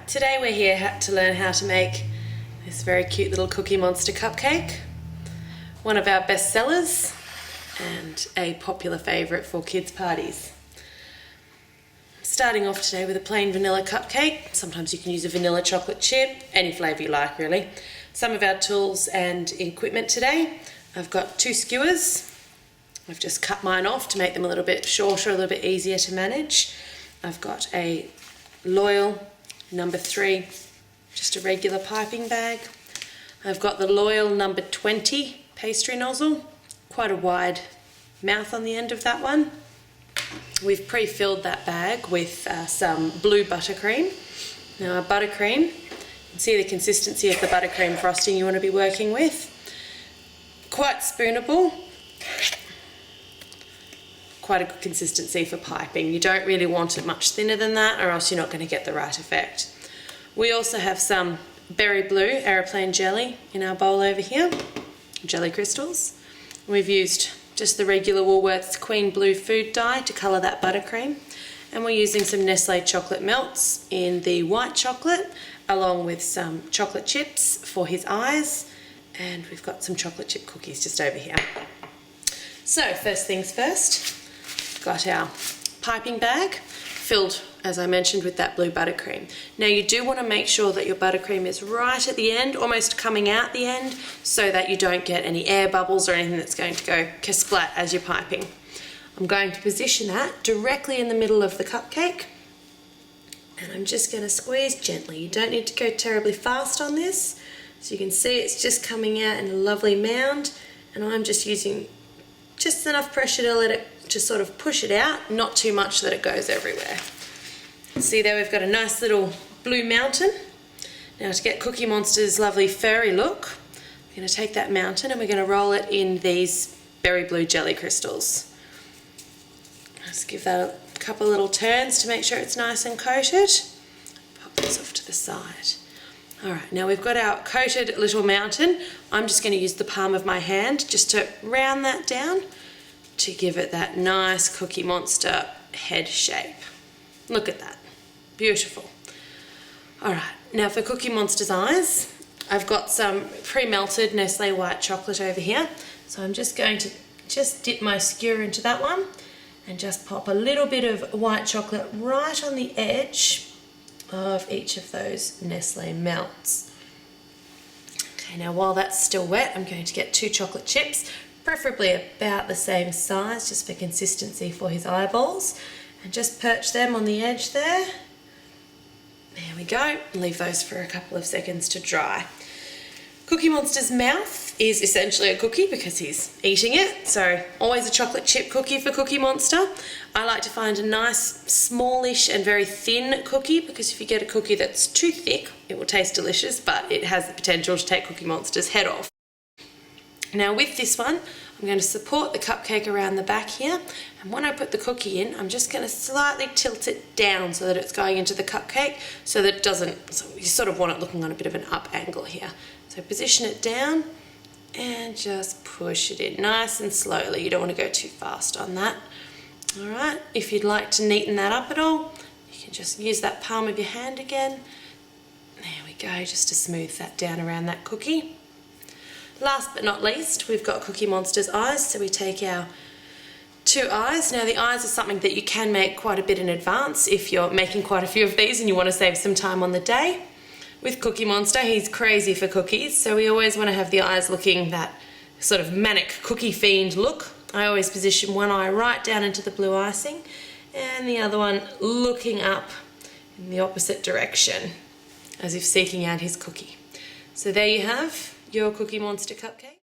Alright, today we're here to learn how to make this very cute little Cookie Monster cupcake. One of our best sellers and a popular favourite for kids' parties. Starting off today with a plain vanilla cupcake. Sometimes you can use a vanilla chocolate chip, any flavour you like really. Some of our tools and equipment today. I've got 2 skewers. I've just cut mine off to make them a little bit shorter, a little bit easier to manage. I've got a Loyal number 3, just a regular piping bag. I've got the Loyal number 20 pastry nozzle, quite a wide mouth on the end of that one. We've pre-filled that bag with some blue buttercream. Now our buttercream, you can see the consistency of the buttercream frosting you want to be working with. Quite spoonable. Quite a good consistency for piping. You don't really want it much thinner than that or else you're not going to get the right effect. We also have some berry blue aeroplane jelly in our bowl over here, jelly crystals. We've used just the regular Woolworths Queen Blue food dye to colour that buttercream, and we're using some Nestle chocolate melts in the white chocolate along with some chocolate chips for his eyes, and we've got some chocolate chip cookies just over here. So first things first, got our piping bag filled, as I mentioned, with that blue buttercream. Now you do want to make sure that your buttercream is right at the end, almost coming out the end, so that you don't get any air bubbles or anything that's going to go kasplat as you're piping. I'm going to position that directly in the middle of the cupcake, and I'm just going to squeeze gently. You don't need to go terribly fast on this. So you can see it's just coming out in a lovely mound, and I'm just using just enough pressure to let it just sort of push it out, not too much that it goes everywhere. See there, we've got a nice little blue mountain. Now to get Cookie Monster's lovely furry look, we're going to take that mountain and we're going to roll it in these berry blue jelly crystals. Just give that a couple little turns to make sure it's nice and coated. Pop this off to the side. Alright, now we've got our coated little mountain. I'm just going to use the palm of my hand just to round that down to give it that nice Cookie Monster head shape. Look at that. Beautiful. Alright, now for Cookie Monster's eyes, I've got some pre-melted Nestle white chocolate over here. So I'm just going to dip my skewer into that one and just pop a little bit of white chocolate right on the edge of each of those Nestle melts. Okay, now while that's still wet, I'm going to get 2 chocolate chips, preferably about the same size, just for consistency for his eyeballs, and just perch them on the edge there. There we go. Leave those for a couple of seconds to dry. Cookie Monster's mouth is essentially a cookie because he's eating it, so always a chocolate chip cookie for Cookie Monster. I like to find a nice, smallish and very thin cookie, because if you get a cookie that's too thick, it will taste delicious, but it has the potential to take Cookie Monster's head off. Now with this one, I'm going to support the cupcake around the back here, and when I put the cookie in, I'm just going to slightly tilt it down so that it's going into the cupcake, so that it doesn't, so you sort of want it looking on a bit of an up angle here. So position it down and just push it in nice and slowly. You don't want to go too fast on that. Alright, if you'd like to neaten that up at all, you can just use that palm of your hand again. There we go, just to smooth that down around that cookie. Last but not least, we've got Cookie Monster's eyes, so we take our 2 eyes. Now the eyes are something that you can make quite a bit in advance if you're making quite a few of these and you want to save some time on the day. With Cookie Monster, he's crazy for cookies, so we always want to have the eyes looking that sort of manic cookie fiend look. I always position one eye right down into the blue icing and the other one looking up in the opposite direction, as if seeking out his cookie. So there you have your Cookie Monster cupcake.